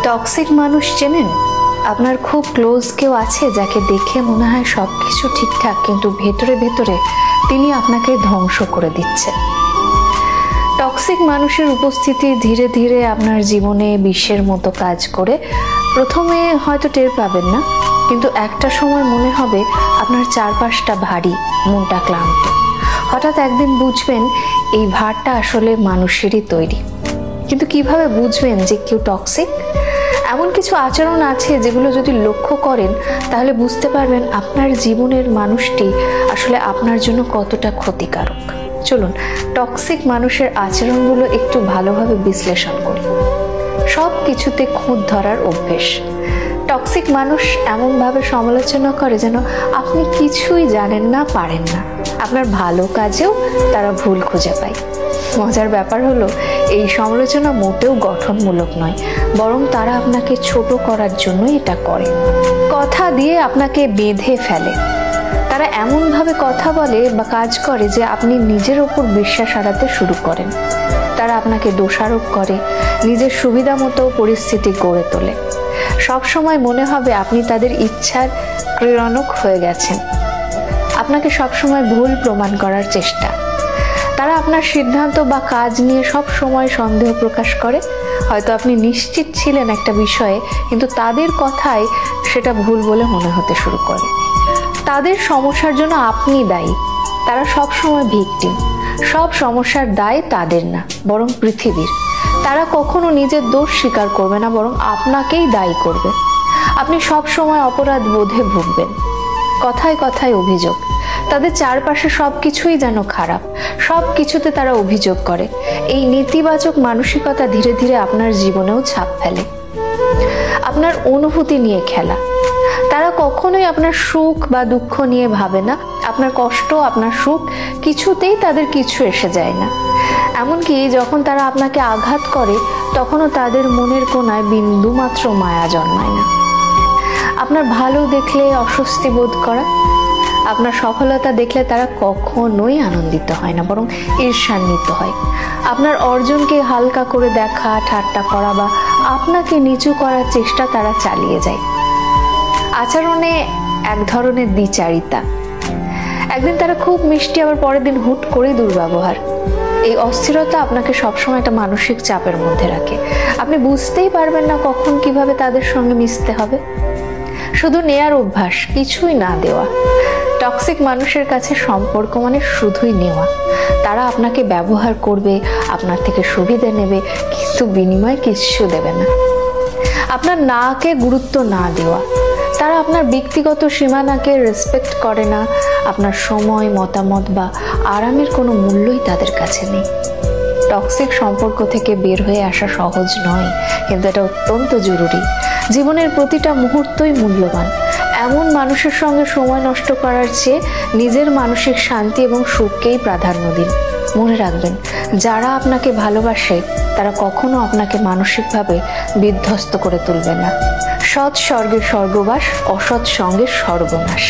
Toxic মানুষ চেনেন? আপনার খুব ক্লোজ কেউ আছে যাকে দেখে মনে হয় সবকিছু ঠিকঠাক, কিন্তু ভেতরে ভেতরে তিনি আপনাকে ধ্বংস করে দিচ্ছে। টক্সিক মানুষের উপস্থিতি ধীরে ধীরে আপনার জীবনে বিষের মতো কাজ করে। প্রথমে হয়তো টের পাবেন না, কিন্তু একটা সময় মনে হবে আপনার চারপাশটা ভারী, মনটা ক্লান্ত। হঠাৎ একদিন বুঝবেন এই ভারটা আসলে মানুষেরই তৈরি। কিন্তু কিভাবে বুঝবেন যে কেউ টক্সিক? এমন কিছু আচরণ আছে যেগুলো যদি লক্ষ্য করেন তাহলে বুঝতে পারবেন আপনার জীবনের মানুষটি আসলে আপনার জন্য কতটা ক্ষতিকারক। চলুন টক্সিক মানুষের আচরণগুলো একটু ভালোভাবে বিশ্লেষণ করি। সব কিছুতে খুঁত ধরার অভ্যেস। টক্সিক মানুষ এমনভাবে সমালোচনা করে যেন আপনি কিছুই জানেন না, পারেন না। আপনার ভালো কাজেও তারা ভুল খুঁজে পায়। মজার ব্যাপার হলো এই সমালোচনা মোটেও গঠনমূলক নয়, বরং তারা আপনাকে ছোট করার জন্যই এটা করে। কথা দিয়ে আপনাকে বেঁধে ফেলে। তারা এমনভাবে কথা বলে বা কাজ করে যে আপনি নিজের ওপর বিশ্বাস হারাতে শুরু করেন। তারা আপনাকে দোষারোপ করে, নিজের সুবিধা মতো পরিস্থিতি গড়ে তোলে। সবসময় মনে হবে আপনি তাদের ইচ্ছার ক্রীড়নক হয়ে গেছেন। আপনাকে সবসময় ভুল প্রমাণ করার চেষ্টা। তারা আপনার সিদ্ধান্ত বা কাজ নিয়ে সব সময় সন্দেহ প্রকাশ করে। হয়তো আপনি নিশ্চিত ছিলেন একটা বিষয়ে, কিন্তু তাদের কথায় সেটা ভুল বলে মনে হতে শুরু করে। তাদের সমস্যার জন্য আপনি দায়ী। তারা সব সময় ভিকটিম। সব সমস্যার দায় তাদের না, বরং পৃথিবীর। তারা কখনো নিজের দোষ স্বীকার করবে না, বরং আপনাকেই দায়ী করবে। আপনি সব সময় অপরাধ বোধে ভুগবেন। কথায় কথায় অভিযোগ। তাদের চারপাশে সবকিছুই যেন খারাপ, সব কিছুতে তারা অভিযোগ করে। এই নেতিবাচক মানসিকতা ধীরে ধীরে আপনার জীবনেও ছাপ ফেলে। আপনার অনুভূতি নিয়ে খেলা। তারা কখনোই আপনার সুখ বা দুঃখ নিয়ে ভাবে না। আপনার কষ্ট, আপনার সুখ কিছুতেই তাদের কিছু এসে যায় না। এমনকি যখন তারা আপনাকে আঘাত করে তখনও তাদের মনের কোণায় বিন্দু মাত্র মায়া জন্মায় না। আপনার ভালো দেখলে অস্বস্তি বোধ করা। আপনার সফলতা দেখলে তারা কখনোই আনন্দিত হয় না, বরং ঈর্ষান্বিত হয়। আপনার অর্জনকে হালকা করে দেখা, ঠাট্টা করা বা আপনাকে নিচু করার চেষ্টা তারা চালিয়ে যায়। আচরণে এক ধরনের দ্বিচারিতা। একদিন তারা খুব মিষ্টি, আবার পরের দিন হুট করেই দুর্ব্যবহার। এই অস্থিরতা আপনাকে সবসময় একটা মানসিক চাপের মধ্যে রাখে। আপনি বুঝতেই পারবেন না কখন কিভাবে তাদের সঙ্গে মিশতে হবে। শুধু নেয়ার অভ্যাস, কিছুই না দেওয়া। টক্সিক মানুষের কাছে সম্পর্ক মানে শুধুই নেওয়া। তারা আপনাকে ব্যবহার করবে, আপনার থেকে সুবিধা নেবে, কিন্তু বিনিময়ে কিচ্ছু দেবে না। আপনার নাকে গুরুত্ব না দেওয়া। তারা আপনার ব্যক্তিগত সীমানাকে রেসপেক্ট করে না। আপনার সময়, মতামত বা আরামের কোনো মূল্যই তাদের কাছে নেই। টক্সিক সম্পর্ক থেকে বের হয়ে আসা সহজ নয়, কিন্তু এটা অত্যন্ত জরুরি। জীবনের প্রতিটা মুহূর্তই মূল্যবান। এমন মানুষের সঙ্গে সময় নষ্ট করার চেয়ে নিজের মানসিক শান্তি এবং সুখকেই প্রাধান্য দিন। মনে রাখবেন, যারা আপনাকে ভালোবাসে তারা কখনো আপনাকে মানসিকভাবে বিধ্বস্ত করে তুলবে না। সৎ স্বর্গের স্বর্গবাস, অসৎ সঙ্গের সর্বনাশ।